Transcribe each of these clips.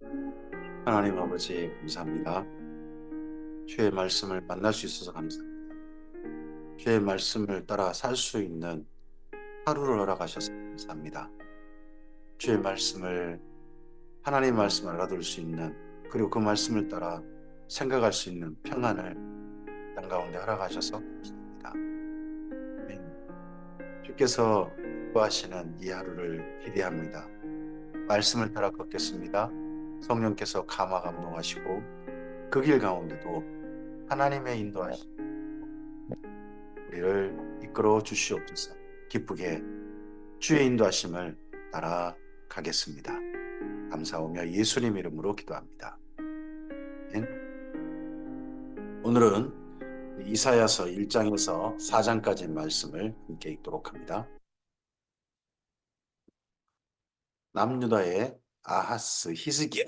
하나님 아버지 감사합니다. 주의 말씀을 만날 수 있어서 감사합니다. 주의 말씀을 따라 살 수 있는 하루를 허락하셔서 감사합니다. 주의 말씀을 하나님의 말씀을 알아둘 수 있는 그리고 그 말씀을 따라 생각할 수 있는 평안을 땅 가운데 허락하셔서 감사합니다. 아멘. 주께서 구하시는 이 하루를 기대합니다. 말씀을 따라 걷겠습니다. 성령께서 감화 감동하시고 그 길 가운데도 하나님의 인도하심 우리를 이끌어 주시옵소서. 기쁘게 주의 인도하심을 따라가겠습니다. 감사하며 예수님 이름으로 기도합니다. 아멘. 오늘은 이사야서 1장에서 4장까지 말씀을 함께 읽도록 합니다. 남유다의 아하스 히스기야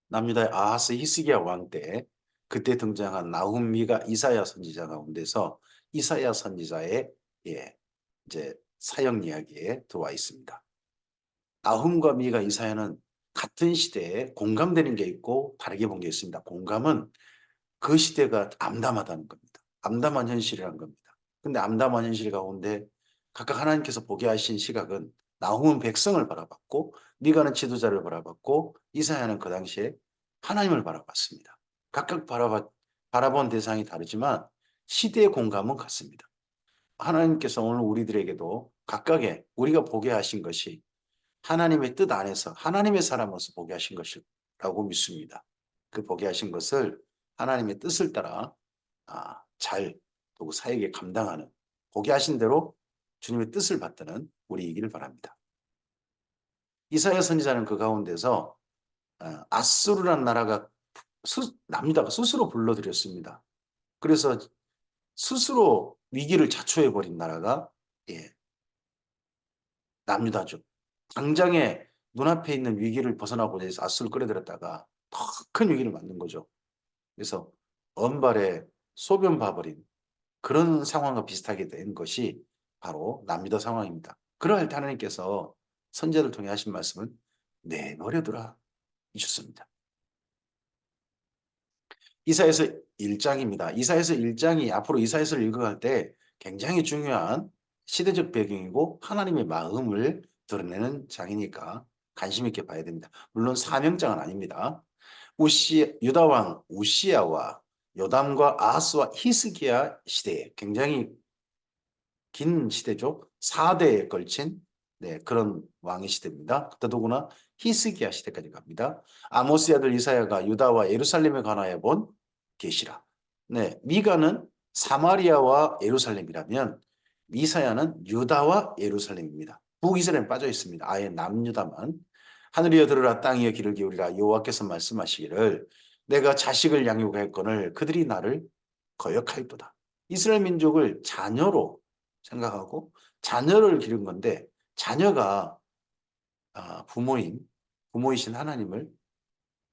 남유다의 아하스 히스기야 왕 때 그때 등장한 나훔미가 이사야 선지자 가운데서 이사야 선지자의 이제 사역 이야기에 들어와 있습니다. 나훔과 미가 이사야는 같은 시대에 공감되는 게 있고 다르게 본 게 있습니다. 공감은 그 시대가 암담하다는 겁니다. 암담한 현실이라는 겁니다. 근데 암담한 현실 가운데 각각 하나님께서 보게 하신 시각은 나훔은 백성을 바라봤고 미가는 지도자를 바라봤고 이사야는 그 당시에 하나님을 바라봤습니다. 각각 바라본 대상이 다르지만 시대의 공감은 같습니다. 하나님께서 오늘 우리들에게도 각각의 우리가 보게 하신 것이 하나님의 뜻 안에서 하나님의 사람으로서 보게 하신 것이라고 믿습니다. 그 보게 하신 것을 하나님의 뜻을 따라 잘 또 사역에 감당하는 보게 하신 대로 주님의 뜻을 받드는 우리이기를 바랍니다. 이사야 선지자는 그 가운데서 아수르라는 나라가 남유다가 스스로 불러들였습니다. 그래서 스스로 위기를 자초해버린 나라가 남유다죠. 당장에 눈앞에 있는 위기를 벗어나고 해서 아수를 끌어들였다가 더 큰 위기를 맞는 거죠. 그래서 언발에 소변 봐버린 그런 상황과 비슷하게 된 것이 바로 남유다 상황입니다. 그럴 때 하나님께서 선지자를 통해 하신 말씀은 내버려두라 이셨습니다. 이사야서 1장입니다. 이사야서 1장이 앞으로 이사야서를 읽어갈 때 굉장히 중요한 시대적 배경이고 하나님의 마음을 드러내는 장이니까 관심 있게 봐야 됩니다. 물론 사명장은 아닙니다. 유다왕 우시야와 요담과 아하스와 히스기야 시대에 굉장히 긴 시대죠. 4대에 걸친 그런 왕의 시대입니다. 더더구나 히스기야 시대까지 갑니다. 아모스의 아들 이사야가 유다와 예루살렘에 관하여 본 계시라. 미가는 사마리아와 예루살렘이라면 이사야는 유다와 예루살렘입니다. 북이스라엘 빠져 있습니다. 아예 남유다만. 하늘이여 들으라 땅이여 귀를 기울이라 여호와께서 말씀하시기를 내가 자식을 양육하였거늘 그들이 나를 거역하였도다. 이스라엘 민족을 자녀로 생각하고 자녀를 기른 건데 자녀가 부모이신 하나님을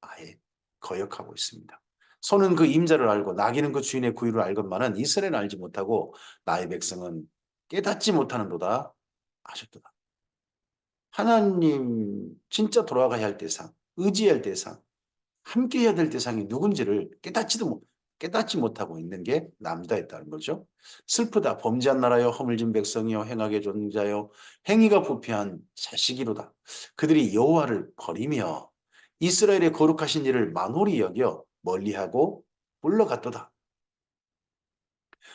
아예 거역하고 있습니다. 소는 그 임자를 알고 나귀는 그 주인의 구유를 알건만은 이스라엘은 알지 못하고 나의 백성은 깨닫지 못하는도다 하셨도다. 하나님 진짜 돌아가야 할 대상, 의지해야 할 대상, 함께 해야 될 대상이 누군지를 깨닫지 못하고 있는 게 남유다였다는 거죠. 슬프다. 범죄한 나라여 허물진 백성이여 행하게 존자여 행위가 부패한 자식이로다. 그들이 여호와를 버리며 이스라엘의 거룩하신 일을 만홀히 여겨 멀리하고 물러갔도다.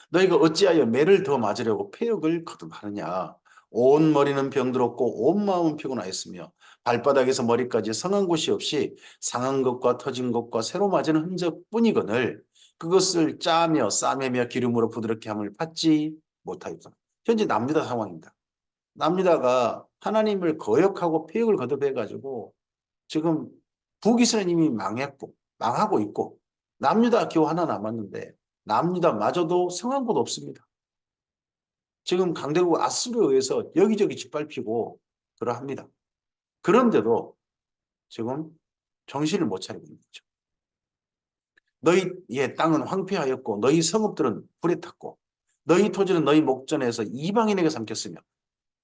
너희가 어찌하여 매를 더 맞으려고 폐역을 거듭하느냐. 온 머리는 병들었고 온 마음은 피곤하였으며 발바닥에서 머리까지 성한 곳이 없이 상한 것과 터진 것과 새로 맞은 흔적뿐이거늘 그것을 짜며 싸매며 기름으로 부드럽게 함을 받지 못하였다. 현재 남유다 상황입니다. 남유다가 하나님을 거역하고 폐역을 거듭해가지고 지금 북이스라엘 이미 망하고 있고 남유다 겨우 하나 남았는데 남유다마저도 성한 곳 없습니다. 지금 강대국 아수르에 의해서 여기저기 짓밟히고 그러합니다. 그런데도 지금 정신을 못 차리고 있는 거죠. 너희의 땅은 황폐하였고 너희 성읍들은 불에 탔고 너희 토지는 너희 목전에서 이방인에게 삼켰으며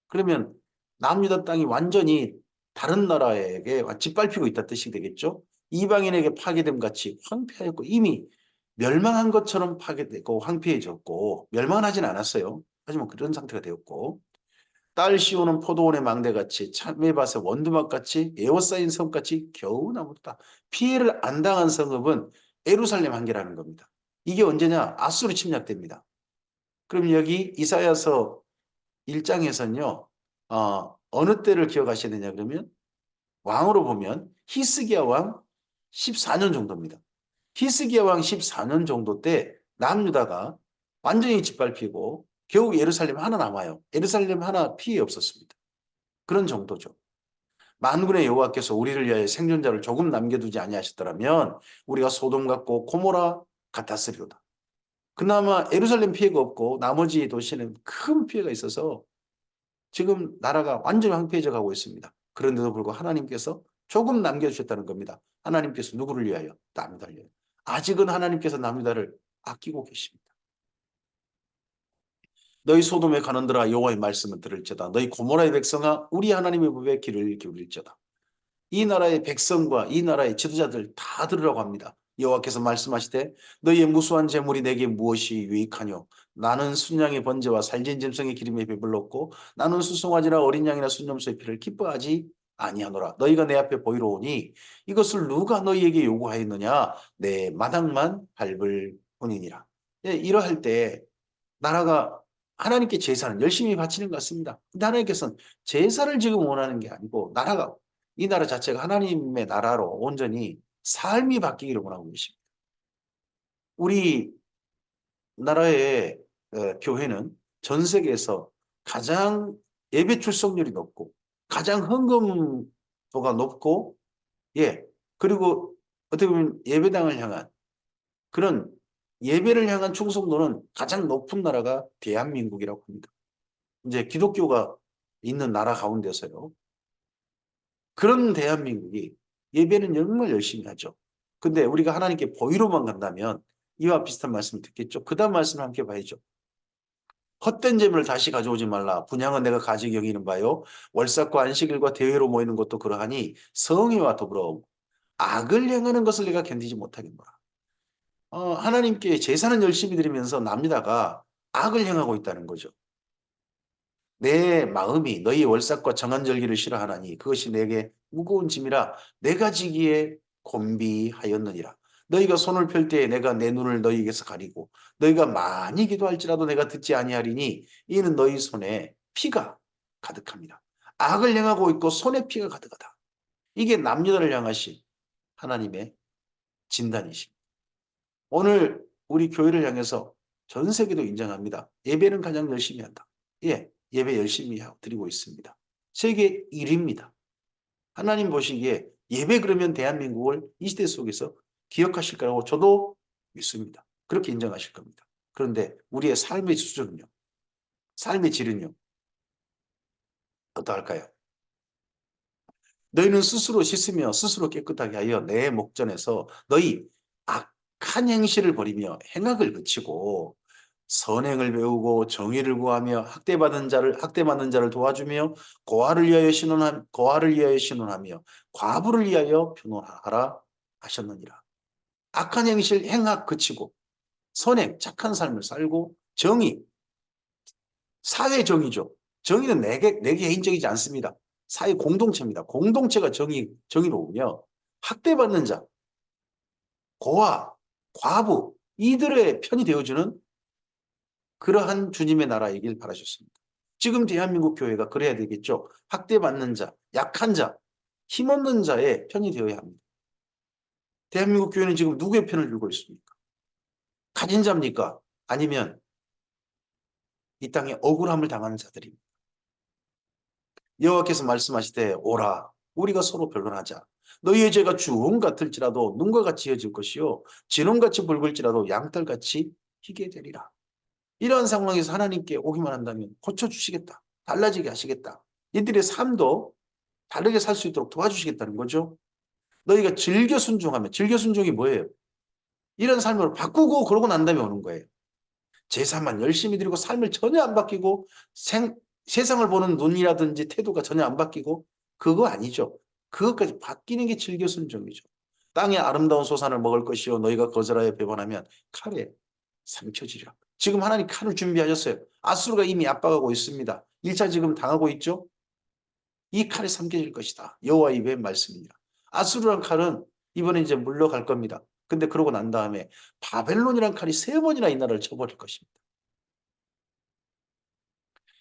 그러면 남유다 땅이 완전히 다른 나라에게 짓밟히고 있다는 뜻이 되겠죠. 이방인에게 파괴됨 같이 황폐하였고 이미 멸망한 것처럼 파괴되고 황폐해졌고 멸망은 하진 않았어요. 하지만 그런 상태가 되었고 딸 씌우는 포도원의 망대같이 참외밭의 원두막같이 에워싸인 성같이 겨우 남았다. 피해를 안 당한 성읍은 예루살렘 한 개라는 겁니다. 이게 언제냐? 아수르 침략됩니다. 그럼 여기 이사야서 1장에서는요. 어느 때를 기억하셔야 되냐 그러면 왕으로 보면 히스기야 왕 14년 정도입니다. 히스기야 왕 14년 정도 때 남유다가 완전히 짓밟히고 겨우 예루살렘 하나 남아요. 예루살렘 하나 피해 없었습니다. 그런 정도죠. 만군의 여호와께서 우리를 위하여 생존자를 조금 남겨두지 아니하셨더라면 우리가 소돔 같고 고모라 같았으리로다. 그나마 예루살렘 피해가 없고 나머지 도시는 큰 피해가 있어서 지금 나라가 완전히 황폐해져 가고 있습니다. 그런데도 불구하고 하나님께서 조금 남겨주셨다는 겁니다. 하나님께서 누구를 위하여? 남유다를 위하여. 아직은 하나님께서 남유다를 아끼고 계십니다. 너희 소돔에 가는들아 여호와의 말씀을 들을지어다. 너희 고모라의 백성아 우리 하나님의 법에 귀를 기울일지어다. 이 나라의 백성과 이 나라의 지도자들 다 들으라고 합니다. 여호와께서 말씀하시되 너희의 무수한 재물이 내게 무엇이 유익하뇨? 나는 순양의 번제와 살진 짐승의 기름에 배불렀고 나는 수송아지나 어린 양이나 순염소의 피를 기뻐하지 아니하노라. 너희가 내 앞에 보이러 오니 이것을 누가 너희에게 요구하였느냐? 내 마당만 밟을 뿐이니라. 이러할 때 나라가 하나님께 제사는 열심히 바치는 것 같습니다. 근데 하나님께서는 제사를 지금 원하는 게 아니고 나라가 이 나라 자체가 하나님의 나라로 온전히 삶이 바뀌기를 원하고 계십니다. 우리 나라의 교회는 전 세계에서 가장 예배 출석률이 높고 가장 헌금도가 높고 그리고 어떻게 보면 예배당을 향한 그런 예배를 향한 충성도는 가장 높은 나라가 대한민국이라고 합니다. 이제 기독교가 있는 나라 가운데서요. 그런 대한민국이 예배는 정말 열심히 하죠. 근데 우리가 하나님께 보이로만 간다면 이와 비슷한 말씀을 듣겠죠. 그 다음 말씀을 함께 봐야죠. 헛된 재물을 다시 가져오지 말라. 분향은 내가 가지게 여기는 바요. 월삭과 안식일과 대회로 모이는 것도 그러하니 성의와 더불어 악을 행하는 것을 내가 견디지 못하겠노라. 하나님께 제사는 열심히 드리면서 남유다가 악을 행하고 있다는 거죠. 내 마음이 너희 월삭과 정한절기를 싫어하나니 그것이 내게 무거운 짐이라 내가 지기에 곤비하였느니라. 너희가 손을 펼 때에 내가 내 눈을 너희에게서 가리고 너희가 많이 기도할지라도 내가 듣지 아니하리니 이는 너희 손에 피가 가득합니다. 악을 행하고 있고 손에 피가 가득하다. 이게 남유다를 향하신 하나님의 진단이십니다. 오늘 우리 교회를 향해서 전 세계도 인정합니다. 예배는 가장 열심히 한다. 예배 열심히 드리고 있습니다. 세계 1위입니다. 하나님 보시기에 예배 그러면 대한민국을 이 시대 속에서 기억하실 거라고 저도 믿습니다. 그렇게 인정하실 겁니다. 그런데 우리의 삶의 수준은요. 삶의 질은요. 어떠할까요? 너희는 스스로 씻으며 스스로 깨끗하게 하여 내 목전에서 너희 악한 행실을 버리며 행악을 그치고 선행을 배우고 정의를 구하며 학대받는 자를 도와주며 고아를 위하여 신원하며 과부를 위하여 변호하라 하셨느니라. 악한 행실 행악 그치고 선행 착한 삶을 살고 정의 사회 정의죠. 정의는 내 개인적이지 않습니다. 사회 공동체입니다. 공동체가 정의로우며 학대받는 자, 고아, 과부 이들의 편이 되어주는 그러한 주님의 나라이길 바라셨습니다. 지금 대한민국 교회가 그래야 되겠죠. 학대받는 자, 약한 자, 힘없는 자의 편이 되어야 합니다. 대한민국 교회는 지금 누구의 편을 들고 있습니까? 가진 자입니까? 아니면 이 땅에 억울함을 당하는 자들입니다. 여호와께서 말씀하시되 오라 우리가 서로 변론하자. 너희의 죄가 주홍 같을지라도 눈과 같이 헤어질 것이요 진홍같이 붉을지라도 양털같이 희게 되리라. 이러한 상황에서 하나님께 오기만 한다면 고쳐주시겠다. 달라지게 하시겠다. 이들의 삶도 다르게 살 수 있도록 도와주시겠다는 거죠. 너희가 즐겨 순종하면 즐겨 순종이 뭐예요? 이런 삶으로 바꾸고 그러고 난 다음에 오는 거예요. 제사만 열심히 드리고 삶을 전혀 안 바뀌고 세상을 보는 눈이라든지 태도가 전혀 안 바뀌고 그거 아니죠. 그것까지 바뀌는 게 질겨 순종이죠. 땅의 아름다운 소산을 먹을 것이요 너희가 거절하여 배반하면 칼에 삼켜지리라. 지금 하나님 칼을 준비하셨어요. 아수르가 이미 압박하고 있습니다. 1차 지금 당하고 있죠. 이 칼에 삼켜질 것이다. 여호와의 입의 말씀이니라. 아수르란 칼은 이번에 이제 물러갈 겁니다. 근데 그러고 난 다음에 바벨론이란 칼이 3번이나 이 나라를 쳐버릴 것입니다.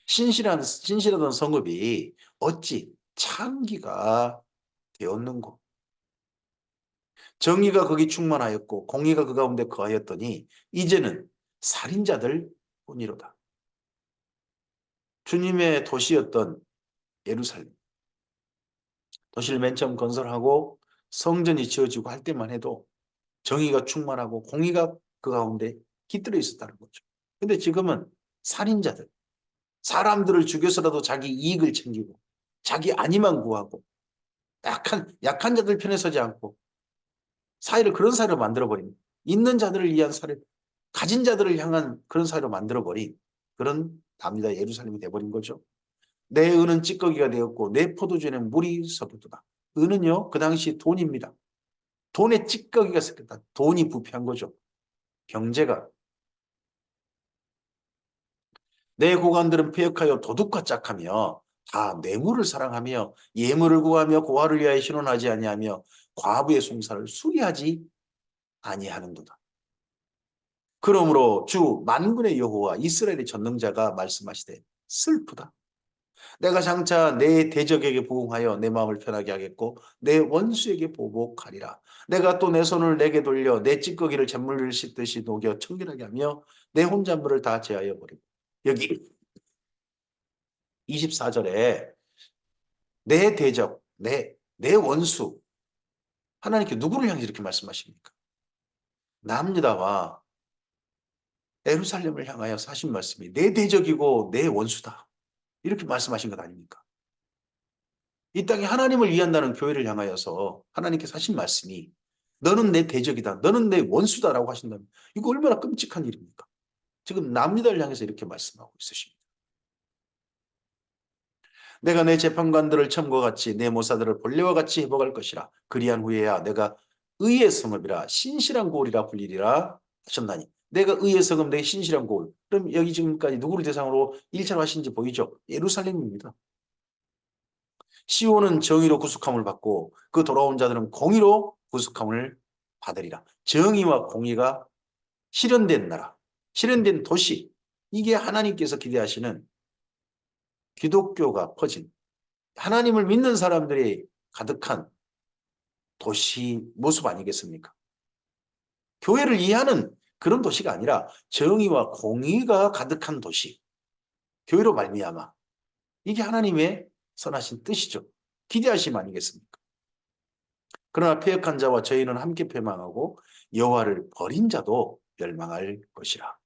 신실하던 성읍이 어찌 창기가 되었는고. 정의가 거기 충만하였고 공의가 그 가운데 거하였더니 이제는 살인자들 뿐이로다. 주님의 도시였던 예루살렘. 도시를 맨 처음 건설하고 성전이 지어지고 할 때만 해도 정의가 충만하고 공의가 그 가운데 깃들어 있었다는 거죠. 근데 지금은 살인자들, 사람들을 죽여서라도 자기 이익을 챙기고 자기 안위만 구하고 약한 자들 편에 서지 않고 사회를 그런 사회로 만들어버립니다. 있는 자들을 위한 사회, 가진 자들을 향한 그런 사회로 만들어버린 그런 답니다. 예루살렘이 돼버린 거죠. 내 은은 찌꺼기가 되었고 내 포도주에는 물이 섞였도다. 은은요 그 당시 돈입니다. 돈에 찌꺼기가 섞였다. 돈이 부패한 거죠. 경제가. 내 고관들은 패역하여 도둑과 짝하며 다 뇌물을 사랑하며 예물을 구하며 고아를 위하여 신원하지 아니하며 과부의 송사를 수리하지 아니하는도다. 그러므로 주 만군의 여호와 이스라엘의 전능자가 말씀하시되 슬프다. 내가 장차 내 대적에게 부응하여 내 마음을 편하게 하겠고 내 원수에게 보복하리라. 내가 또 내 손을 내게 돌려 내 찌꺼기를 잿물을 씻듯이 녹여 청결하게 하며 내 혼잣물을 다 제하여 버리고. 여기 24절에 내 대적, 내 원수. 하나님께 누구를 향해서 이렇게 말씀하십니까? 남유다와 예루살렘을 향하여 하신 말씀이 내 대적이고 내 원수다. 이렇게 말씀하신 것 아닙니까? 이 땅에 하나님을 위한다는 교회를 향하여서 하나님께서 하신 말씀이 너는 내 대적이다. 너는 내 원수다라고 하신다면 이거 얼마나 끔찍한 일입니까? 지금 남유다를 향해서 이렇게 말씀하고 있으십니다. 내가 내 재판관들을 처음과 같이 내 모사들을 본래와 같이 회복할 것이라. 그리한 후에야 내가 의의 성읍이라 신실한 고을이라 불리리라 하셨나니. 내가 의의 성읍, 내 신실한 고을. 그럼 여기 지금까지 누구를 대상으로 1차로 하신지 보이죠? 예루살렘입니다. 시온은 정의로 구속함을 받고 그 돌아온 자들은 공의로 구속함을 받으리라. 정의와 공의가 실현된 나라, 실현된 도시. 이게 하나님께서 기대하시는 기독교가 퍼진 하나님을 믿는 사람들이 가득한 도시 모습 아니겠습니까? 교회를 이해하는 그런 도시가 아니라 정의와 공의가 가득한 도시. 교회로 말미암아. 이게 하나님의 선하신 뜻이죠. 기대하심 아니겠습니까? 그러나 패역한 자와 저희는 함께 패망하고 여호와를 버린 자도 멸망할 것이라.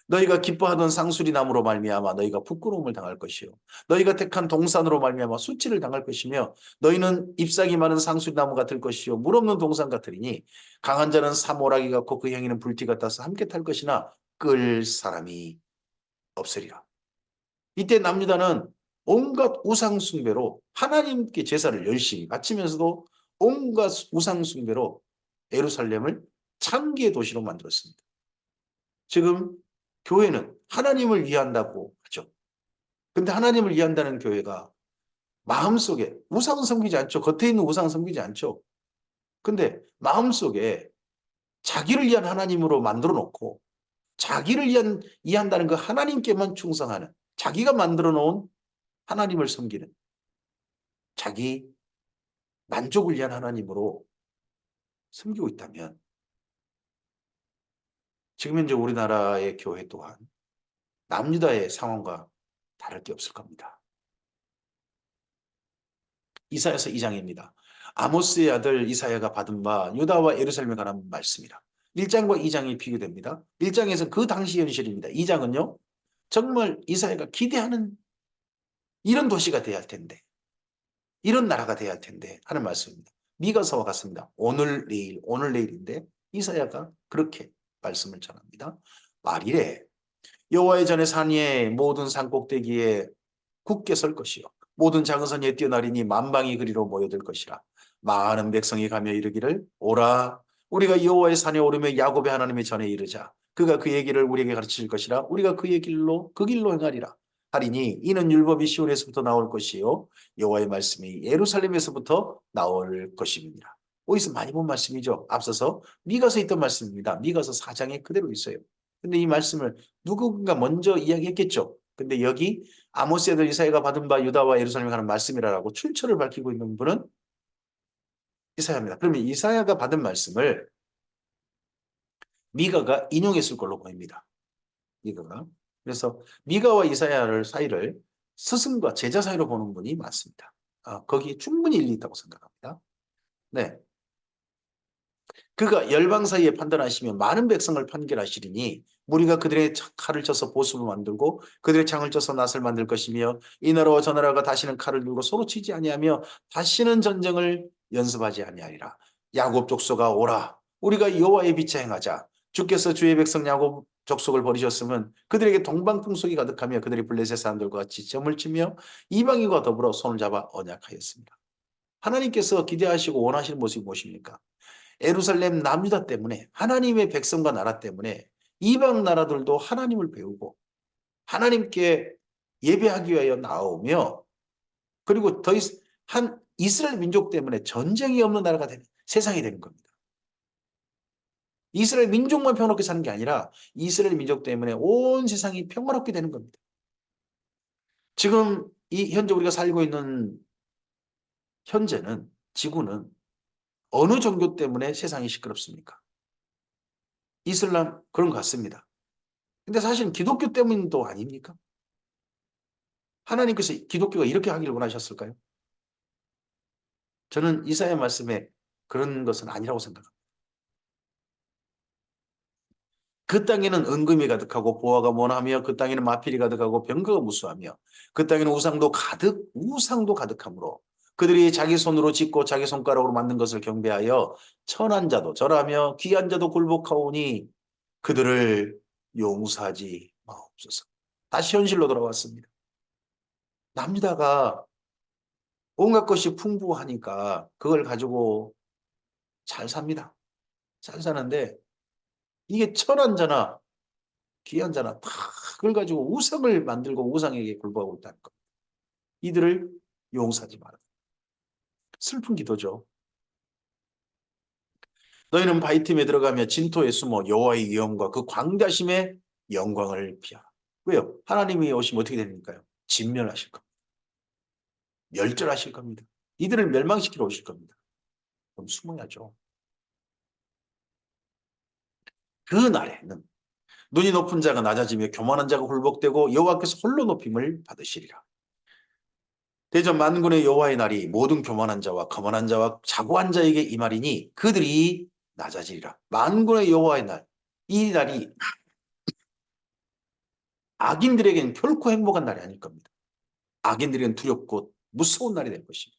너희가 기뻐하던 상수리 나무로 말미암아 너희가 부끄러움을 당할 것이요 너희가 택한 동산으로 말미암아 수치를 당할 것이며 너희는 잎사귀 많은 상수리 나무가 될 것이요 물 없는 동산 같으리니 강한 자는 사모라기 같고 그 행위는 불티 같아서 함께 탈 것이나 끌 사람이 없으리라. 이때 남유다는 온갖 우상 숭배로 하나님께 제사를 열심히 바치면서도 온갖 우상 숭배로 예루살렘을 창기의 도시로 만들었습니다. 지금 교회는 하나님을 위한다고 하죠. 근데 하나님을 위한다는 교회가 마음속에 우상은 섬기지 않죠. 겉에 있는 우상은 섬기지 않죠. 근데 마음속에 자기를 위한 하나님으로 만들어 놓고 자기를 위한다는 그 하나님께만 충성하는 자기가 만들어 놓은 하나님을 섬기는 자기 만족을 위한 하나님으로 섬기고 있다면 지금 현재 우리나라의 교회 또한 남유다의 상황과 다를 게 없을 겁니다. 이사야서 2장입니다. 아모스의 아들 이사야가 받은 바 유다와 예루살렘에 관한 말씀이라. 1장과 2장이 비교됩니다. 1장에서 그 당시 현실입니다. 2장은요. 정말 이사야가 기대하는 이런 도시가 돼야 할 텐데 이런 나라가 돼야 할 텐데 하는 말씀입니다. 미가서와 같습니다. 오늘 내일인데 이사야가 그렇게 말씀을 전합니다. 말이래 여호와의 전에 산 위에 모든 산 꼭대기에 굳게 설 것이요 모든 작은 선에 뛰어나리니 만방이 그리로 모여들 것이라. 많은 백성이 가며 이르기를 오라 우리가 여호와의 산에 오르며 야곱의 하나님의 전에 이르자. 그가 그의 길을 우리에게 가르칠 것이라. 우리가 그의 길로 그 길로 행하리라. 하리니 이는 율법이 시온에서부터 나올 것이요 여호와의 말씀이 예루살렘에서부터 나올 것입니다. 어디서 많이 본 말씀이죠. 앞서서 미가서 있던 말씀입니다. 미가서 4장에 그대로 있어요. 근데 이 말씀을 누군가 먼저 이야기했겠죠. 근데 여기 아모스 애들 이사야가 받은 바 유다와 예루살렘에 가는 말씀이라고 출처를 밝히고 있는 분은 이사야입니다. 그러면 이사야가 받은 말씀을 미가가 인용했을 걸로 보입니다. 미가가. 그래서 미가와 이사야를 사이를 스승과 제자 사이로 보는 분이 많습니다. 거기에 충분히 일리 있다고 생각합니다. 네. 그가 열방 사이에 판단하시며 많은 백성을 판결하시리니 무리가 그들의 칼을 쳐서 보습을 만들고 그들의 창을 쳐서 낫을 만들 것이며 이 나라와 저 나라가 다시는 칼을 들고 서로 치지 아니하며 다시는 전쟁을 연습하지 아니하리라. 야곱 족속아 오라 우리가 여호와의 빛에 행하자. 주께서 주의 백성 야곱 족속을 버리셨으면 그들에게 동방풍속이 가득하며 그들이 블레셋 사람들과 같이 점을 치며 이방인과 더불어 손을 잡아 언약하였습니다. 하나님께서 기대하시고 원하시는 모습이 무엇입니까? 예루살렘 남유다 때문에 하나님의 백성과 나라 때문에 이방 나라들도 하나님을 배우고 하나님께 예배하기 위하여 나오며 그리고 한 이스라엘 민족 때문에 전쟁이 없는 나라가 되는 세상이 되는 겁니다. 이스라엘 민족만 평화롭게 사는 게 아니라 이스라엘 민족 때문에 온 세상이 평화롭게 되는 겁니다. 지금 이 현재 우리가 살고 있는 현재는 지구는 어느 종교 때문에 세상이 시끄럽습니까? 이슬람 그런 것 같습니다. 근데 사실 기독교 때문도 아닙니까? 하나님께서 기독교가 이렇게 하기를 원하셨을까요? 저는 이사야 말씀에 그런 것은 아니라고 생각합니다. 그 땅에는 은금이 가득하고 보화가 mon하며 그 땅에는 마필이 가득하고 병거가 무수하며 그 땅에는 우상도 가득하므로 그들이 자기 손으로 짓고 자기 손가락으로 만든 것을 경배하여 천한 자도 절하며 귀한 자도 굴복하오니 그들을 용서하지 마옵소서. 다시 현실로 돌아왔습니다. 남유다가 온갖 것이 풍부하니까 그걸 가지고 잘 삽니다. 잘 사는데 이게 천한 자나 귀한 자나 다 그걸 가지고 우상을 만들고 우상에게 굴복하고 있다는 것. 이들을 용서하지 마라. 슬픈 기도죠. 너희는 바위 틈에 들어가며 진토에 숨어 여호와의 위엄과 그 광대하심의 영광을 피하라. 왜요? 하나님이 오시면 어떻게 됩니까요? 진멸하실 겁니다. 멸절하실 겁니다. 이들을 멸망시키러 오실 겁니다. 그럼 숨어야죠. 그 날에는 눈이 높은 자가 낮아지며 교만한 자가 굴복되고 여호와께서 홀로 높임을 받으시리라. 대전 만군의 여호와의 날이 모든 교만한 자와 거만한 자와 자고한 자에게 이 말이니 그들이 낮아지리라. 만군의 여호와의 날, 이 날이 악인들에게는 결코 행복한 날이 아닐 겁니다. 악인들에게는 두렵고 무서운 날이 될 것입니다.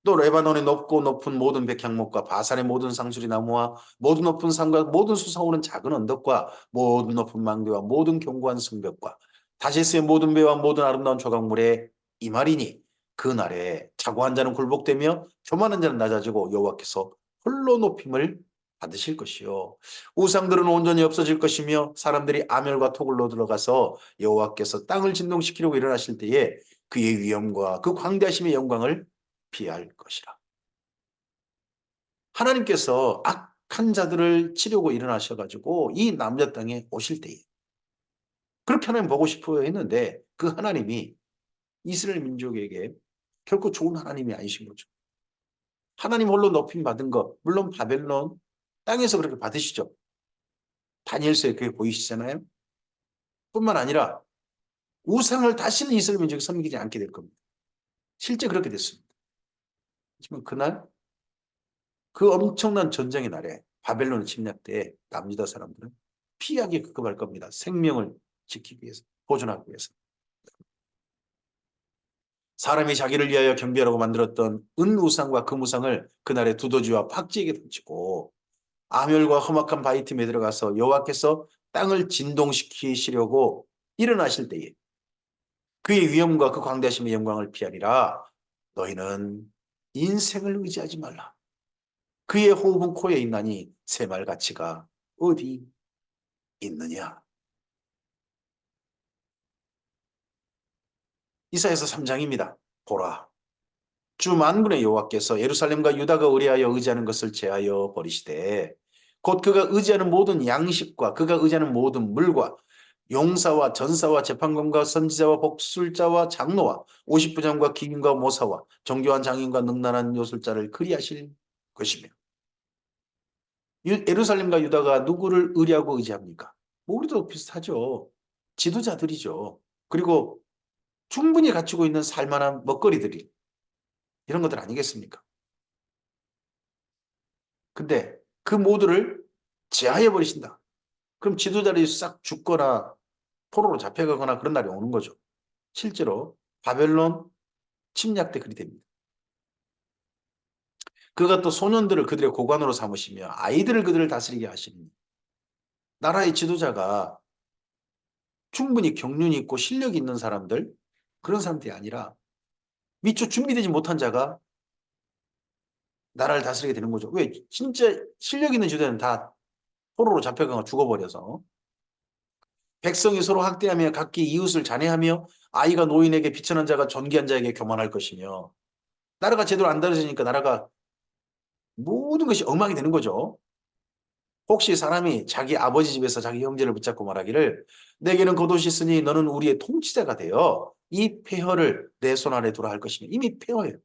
또 레바논의 높고 높은 모든 백향목과 바산의 모든 상수리 나무와 모든 높은 산과 모든 솟아오는 작은 언덕과 모든 높은 망대와 모든 견고한 성벽과 다시스의 모든 배와 모든 아름다운 조각물에 이 말이니 그날에 자고한 자는 굴복되며 교만한 자는 낮아지고 여호와께서 홀로 높임을 받으실 것이요 우상들은 온전히 없어질 것이며 사람들이 아멸과 토굴로 들어가서 여호와께서 땅을 진동시키려고 일어나실 때에 그의 위엄과 그 광대하심의 영광을 피할 것이라. 하나님께서 악한 자들을 치려고 일어나셔가지고 이 남녀 땅에 오실 때에 그렇게 하나님 보고 싶어 했는데 그 하나님이 이스라엘 민족에게 결코 좋은 하나님이 아니신 거죠. 하나님 홀로 높임 받은 것 물론 바벨론 땅에서 그렇게 받으시죠. 다니엘서에 그게 보이시잖아요. 뿐만 아니라 우상을 다시는 이스라엘 민족이 섬기지 않게 될 겁니다. 실제 그렇게 됐습니다. 하지만 그날 그 엄청난 전쟁의 날에 바벨론 침략 때 남유다 사람들은 피하게 급급할 겁니다. 생명을 지키기 위해서, 보존하기 위해서. 사람이 자기를 위하여 경배하라고 만들었던 은우상과 금우상을 그날에 두더지와 팍지에게 던지고 아멸과 험악한 바위 틈에 들어가서 여호와께서 땅을 진동시키시려고 일어나실 때에 그의 위엄과 그 광대하심의 영광을 피하리라. 너희는 인생을 의지하지 말라. 그의 호흡은 코에 있나니 새말 가치가 어디 있느냐. 이사야서 3장입니다. 보라, 주 만군의 여호와께서 예루살렘과 유다가 의뢰하여 의지하는 것을 제하여 버리시되 곧 그가 의지하는 모든 양식과 그가 의지하는 모든 물과 용사와 전사와 재판관과 선지자와 복술자와 장로와 50부장과 기민과 모사와 정교한 장인과 능란한 요술자를 그리하실 것이며. 예루살렘과 유다가 누구를 의뢰하고 의지합니까? 뭐 우리도 비슷하죠. 지도자들이죠. 그리고 충분히 갖추고 있는 살만한 먹거리들이 이런 것들 아니겠습니까? 근데 그 모두를 제하해 버리신다. 그럼 지도자들이 싹 죽거나 포로로 잡혀가거나 그런 날이 오는 거죠. 실제로 바벨론 침략 때 그리 됩니다. 그가 또 소년들을 그들의 고관으로 삼으시며 아이들을 그들을 다스리게 하시니 나라의 지도자가 충분히 경륜이 있고 실력이 있는 사람들, 그런 사람들이 아니라 미처 준비되지 못한 자가 나라를 다스리게 되는 거죠. 왜? 진짜 실력 있는 지도자는 다 포로로 잡혀가고 죽어버려서 백성이 서로 학대하며 각기 이웃을 잔해하며 아이가 노인에게 비천한 자가 존귀한 자에게 교만할 것이며 나라가 제대로 안 다뤄지니까 나라가 모든 것이 엉망이 되는 거죠. 혹시 사람이 자기 아버지 집에서 자기 형제를 붙잡고 말하기를 내게는 겉옷이 있으니 너는 우리의 통치자가 되어 이 폐허를 내 손 아래 두라 할 것이며 이미 폐허예요.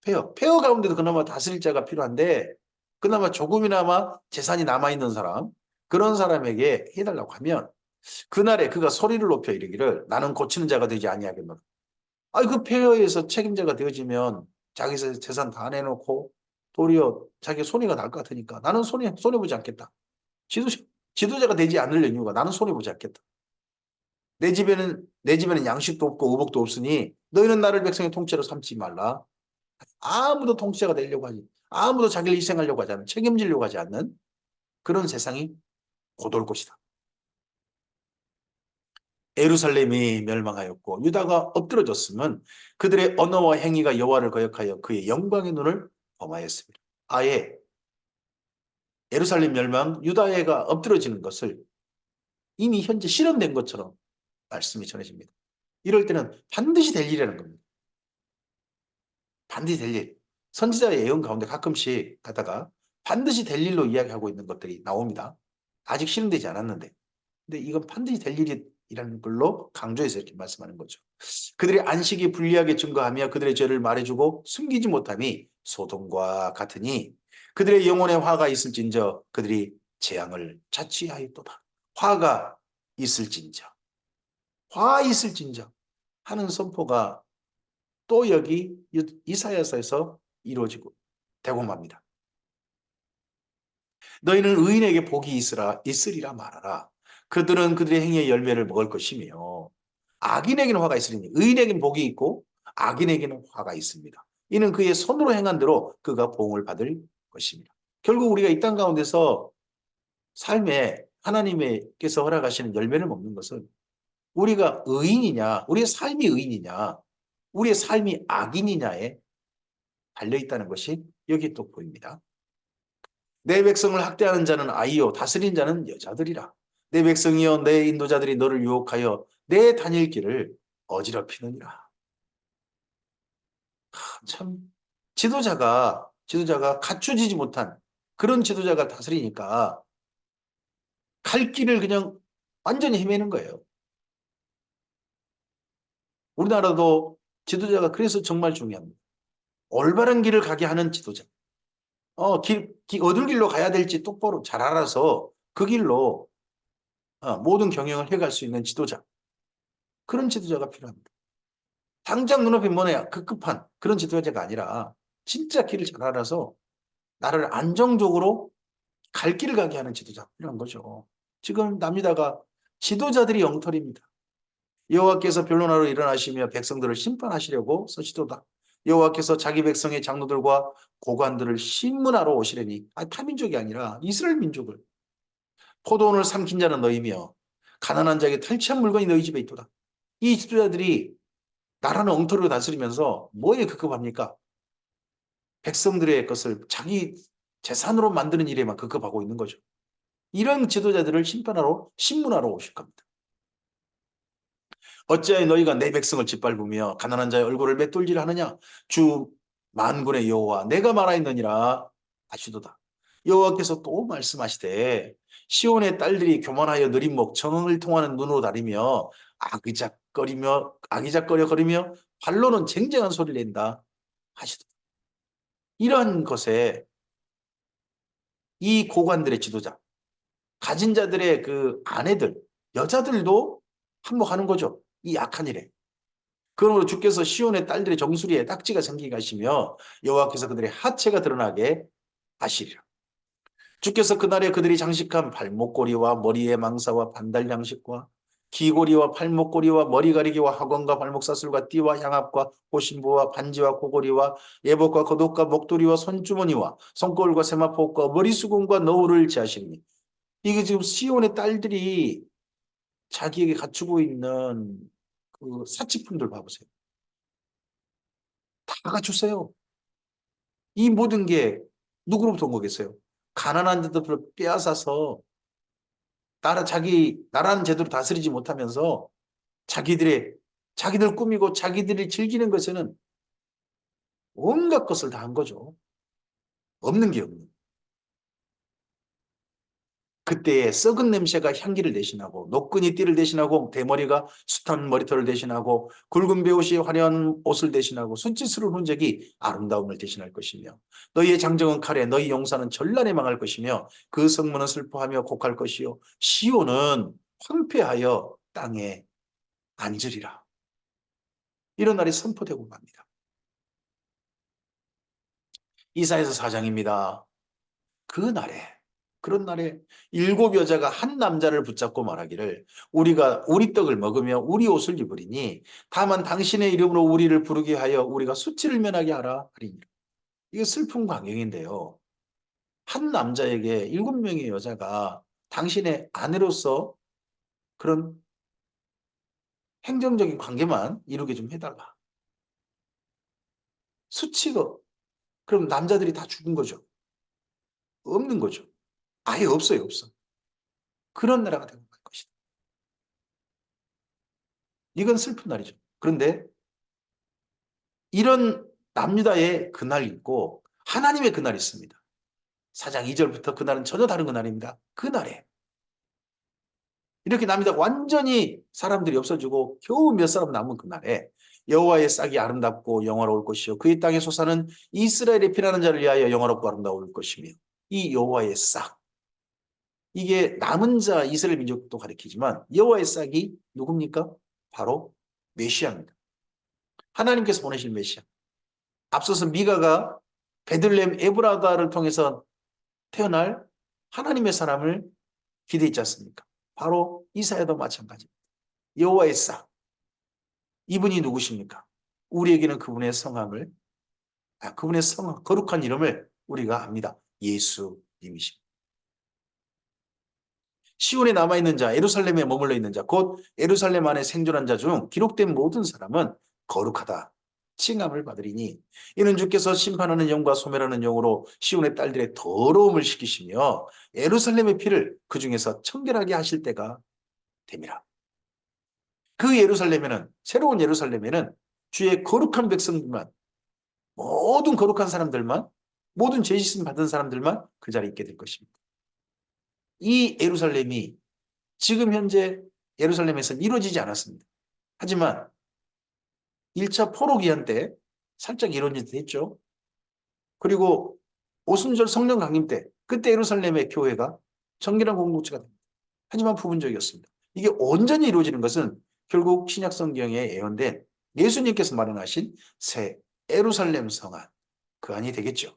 폐허. 폐허 가운데도 그나마 다스릴 자가 필요한데 그나마 조금이나마 재산이 남아있는 사람 그런 사람에게 해달라고 하면 그날에 그가 소리를 높여 이르기를 나는 고치는 자가 되지 아니하겠노라. 아니 그 폐허에서 책임자가 되어지면 자기 재산 다 내놓고 도리어 자기 손해가 날 것 같으니까 나는 손해보지 않겠다. 지도자, 지도자가 되지 않을 이유가 나는 손해보지 않겠다. 내 집에는 양식도 없고 의복도 없으니 너희는 나를 백성의 통째로 삼지 말라. 아무도 통치자가 되려고 하지. 아무도 자기를 희생하려고 하지 않는, 책임지려고 하지 않는 그런 세상이 곧 올 것이다. 예루살렘이 멸망하였고 유다가 엎드러졌으면 그들의 언어와 행위가 여호와를 거역하여 그의 영광의 눈을 범하였습니다. 아예 예루살렘 멸망, 유다가 엎드러지는 것을 이미 현재 실현된 것처럼 말씀이 전해집니다. 이럴 때는 반드시 될 일이라는 겁니다. 반드시 될 일. 선지자의 예언 가운데 가끔씩 가다가 반드시 될 일로 이야기하고 있는 것들이 나옵니다. 아직 실현되지 않았는데. 근데 이건 반드시 될 일이라는 걸로 강조해서 이렇게 말씀하는 거죠. 그들의 안식이 불리하게 증거하며 그들의 죄를 말해주고 숨기지 못함이 소돔과 같으니 그들의 영혼에 화가 있을진저 그들이 재앙을 자취하였도다. 화가 있을진저. 화 있을진저 하는 선포가 또 여기 이사야서에서 이루어지고 되고 맙니다. 너희는 의인에게 복이 있으리라 말하라. 그들은 그들의 행위의 열매를 먹을 것이며 악인에게는 화가 있으리니 의인에게는 복이 있고 악인에게는 화가 있습니다. 이는 그의 손으로 행한 대로 그가 보응을 받을 것입니다. 결국 우리가 이 땅 가운데서 삶에 하나님께서 허락하시는 열매를 먹는 것은 우리가 의인이냐, 우리의 삶이 의인이냐, 우리의 삶이 악인이냐에 달려있다는 것이 여기 또 보입니다. 내 백성을 학대하는 자는 아이요 다스린 자는 여자들이라. 내 백성이여 내 인도자들이 너를 유혹하여 내 다닐 길을 어지럽히느니라. 참 지도자가 갖추지지 못한 그런 지도자가 다스리니까 갈 길을 그냥 완전히 헤매는 거예요. 우리나라도 지도자가 그래서 정말 중요합니다. 올바른 길을 가게 하는 지도자. 어느 길로 가야 될지 똑바로 잘 알아서 그 길로 모든 경영을 해갈 수 있는 지도자. 그런 지도자가 필요합니다. 당장 눈앞에 뭐냐 급급한 그런 지도자가 아니라 진짜 길을 잘 알아서 나를 안정적으로 갈 길을 가게 하는 지도자 필요한 거죠. 지금 남유다가 지도자들이 엉터리입니다. 여호와께서 변론하러 일어나시며 백성들을 심판하시려고 서시도다. 여호와께서 자기 백성의 장로들과 고관들을 심문하러 오시려니 타민족이 아니라 이스라엘 민족을 포도원을 삼킨 자는 너희며 가난한 자에게 탈취한 물건이 너희 집에 있도다. 이 지도자들이 나라는 엉터리로 다스리면서 뭐에 급급합니까? 백성들의 것을 자기 재산으로 만드는 일에만 급급하고 있는 거죠. 이런 지도자들을 심판하러 신문하러 오실 겁니다. 어찌하여 너희가 내 백성을 짓밟으며 가난한 자의 얼굴을 맷돌질 하느냐? 주 만군의 여호와 내가 말하였느니라 하시도다. 여호와께서 또 말씀하시되 시온의 딸들이 교만하여 느린 목 정을 통하는 눈으로 다리며 아기작거려 거리며 발로는 쟁쟁한 소리를 낸다 하시도다. 이러한 것에 이 고관들의 지도자, 가진 자들의 그 아내들, 여자들도 한몫하는 거죠. 이 악한 일에. 그러므로 주께서 시온의 딸들의 정수리에 딱지가 생기게 하시며 여호와께서 그들의 하체가 드러나게 하시리라. 주께서 그날에 그들이 장식한 발목고리와 머리의 망사와 반달 양식과 귀고리와 팔목고리와 머리 가리기와 학원과 발목사슬과 띠와 향압과 호신부와 반지와 고고리와 예복과 겉옷과 목도리와 손주머니와 손거울과 세마포과 머리수금과 너울을 제하시니 이게 지금 시온의 딸들이 자기에게 갖추고 있는 그 사치품들 봐보세요. 다 갖췄어요. 이 모든 게 누구로부터 온 거겠어요? 가난한 자들을 빼앗아서 나라는 제대로 다스리지 못하면서 자기들 꾸미고 자기들이 즐기는 것에는 온갖 것을 다 한 거죠. 없는 게 없는. 그때의 썩은 냄새가 향기를 대신하고 노끈이 띠를 대신하고 대머리가 숱한 머리털을 대신하고 굵은 베옷이 화려한 옷을 대신하고 수치스러운 흔적이 아름다움을 대신할 것이며 너희의 장정은 칼에 너희 용사는 전란에 망할 것이며 그 성문은 슬퍼하며 곡할 것이요 시온은 황폐하여 땅에 앉으리라. 이런 날이 선포되고 갑니다. 이사야서 4장입니다. 그런 날에 일곱 여자가 한 남자를 붙잡고 말하기를 우리가 우리 떡을 먹으며 우리 옷을 입으리니 다만 당신의 이름으로 우리를 부르게 하여 우리가 수치를 면하게 하라 하리니. 이게 슬픈 광경인데요. 한 남자에게 일곱 명의 여자가 당신의 아내로서 그런 행정적인 관계만 이루게 좀 해달라. 수치가 그럼 남자들이 다 죽은 거죠. 없는 거죠. 아예 없어요. 없어. 그런 나라가 되고 말 것이다. 이건 슬픈 날이죠. 그런데 이런 남유다의 그날이 있고 하나님의 그날이 있습니다. 4장 2절부터 그날은 전혀 다른 그날입니다. 그날에 이렇게 남유다 완전히 사람들이 없어지고 겨우 몇 사람 남은 그날에 여호와의 싹이 아름답고 영화로울 것이요 그의 땅에 솟아는 이스라엘의 피나는 자를 위하여 영화롭고 아름다울 것이며 이 여호와의 싹 이게 남은 자 이스라엘 민족도 가리키지만 여호와의 싹이 누굽니까? 바로 메시아입니다. 하나님께서 보내신 메시아. 앞서서 미가가 베들레헴 에브라다를 통해서 태어날 하나님의 사람을 기대했지 않습니까? 바로 이사야도 마찬가지입니다. 여호와의 싹. 이분이 누구십니까? 우리에게는 그분의 성함, 거룩한 이름을 우리가 압니다. 예수님이십니다. 시온에 남아있는 자, 예루살렘에 머물러 있는 자, 곧 예루살렘 안에 생존한 자 중 기록된 모든 사람은 거룩하다. 칭함을 받으리니 이는 주께서 심판하는 영과 소멸하는 영으로 시온의 딸들의 더러움을 시키시며 예루살렘의 피를 그 중에서 청결하게 하실 때가 됨이라. 그 예루살렘에는 새로운 예루살렘에는 주의 거룩한 백성들만 모든 거룩한 사람들만 모든 죄 씻음 받은 사람들만 그 자리에 있게 될 것입니다. 이 예루살렘이 지금 현재 예루살렘에서는 이루어지지 않았습니다. 하지만 1차 포로기한 때 살짝 이루어졌죠. 그리고 오순절 성령 강림 때 그때 예루살렘의 교회가 정결한 공동체가 됩니다. 하지만 부분적이었습니다. 이게 온전히 이루어지는 것은 결국 신약 성경에 예언된 예수님께서 마련하신 새 예루살렘 성안 그 안이 되겠죠.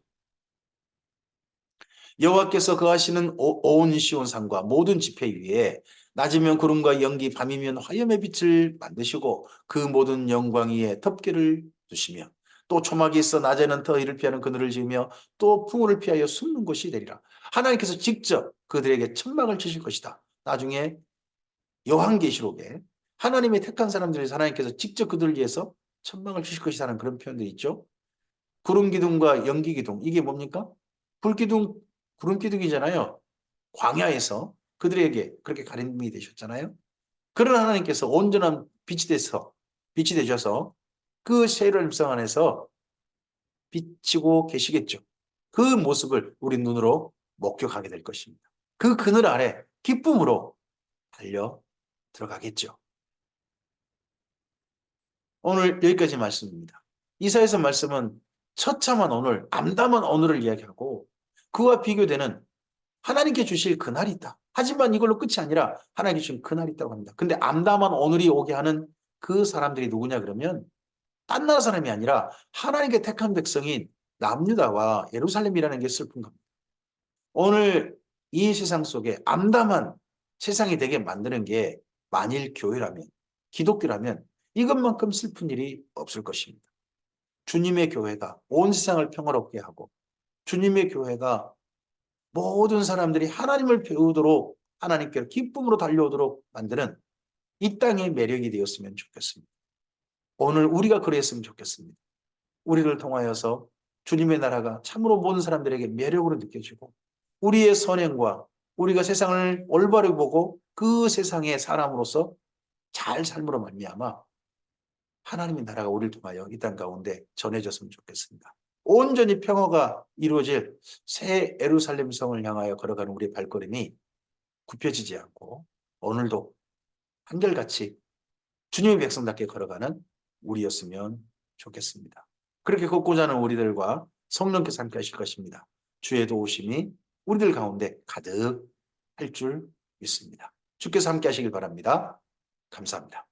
여호와께서 거하시는 온 시온 산과 모든 지폐 위에 낮이면 구름과 연기 밤이면 화염의 빛을 만드시고 그 모든 영광 위에 덮개를 두시며 또 초막이 있어 낮에는 더위를 피하는 그늘을 지으며 또 풍우를 피하여 숨는 곳이 되리라. 하나님께서 직접 그들에게 천막을 치실 것이다. 나중에 요한계시록에 하나님의 택한 사람들에서 하나님께서 직접 그들을 위해서 천막을 주실 것이라는 그런 표현들이 있죠. 구름 기둥과 연기 기둥 이게 뭡니까? 불 기둥, 구름 기둥이잖아요. 광야에서 그들에게 그렇게 가림이 되셨잖아요. 그런 하나님께서 온전한 빛이 되셔서 그 세를 일상 안에서 비치고 계시겠죠. 그 모습을 우리 눈으로 목격하게 될 것입니다. 그 그늘 아래 기쁨으로 달려 들어가겠죠. 오늘 여기까지 말씀입니다. 이사야서 말씀은 처참한 오늘, 암담한 오늘을 이야기하고 그와 비교되는 하나님께 주실 그날이 있다. 하지만 이걸로 끝이 아니라 하나님께 주신 그날이 있다고 합니다. 근데 암담한 오늘이 오게 하는 그 사람들이 누구냐 그러면 딴 나라 사람이 아니라 하나님께 택한 백성인 남유다와 예루살렘이라는 게 슬픈 겁니다. 오늘 이 세상 속에 암담한 세상이 되게 만드는 게 만일 교회라면, 기독교라면 이것만큼 슬픈 일이 없을 것입니다. 주님의 교회가 온 세상을 평화롭게 하고 주님의 교회가 모든 사람들이 하나님을 배우도록 하나님께로 기쁨으로 달려오도록 만드는 이 땅의 매력이 되었으면 좋겠습니다. 오늘 우리가 그랬으면 좋겠습니다. 우리를 통하여서 주님의 나라가 참으로 모든 사람들에게 매력으로 느껴지고 우리의 선행과 우리가 세상을 올바르게 보고 그 세상의 사람으로서 잘 삶으로 말미암아 하나님의 나라가 우리를 통하여 이 땅 가운데 전해졌으면 좋겠습니다. 온전히 평화가 이루어질 새 예루살렘 성을 향하여 걸어가는 우리의 발걸음이 굽혀지지 않고 오늘도 한결같이 주님의 백성답게 걸어가는 우리였으면 좋겠습니다. 그렇게 걷고자 하는 우리들과 성령께서 함께 하실 것입니다. 주의 도우심이 우리들 가운데 가득 할 줄 믿습니다. 주께서 함께 하시길 바랍니다. 감사합니다.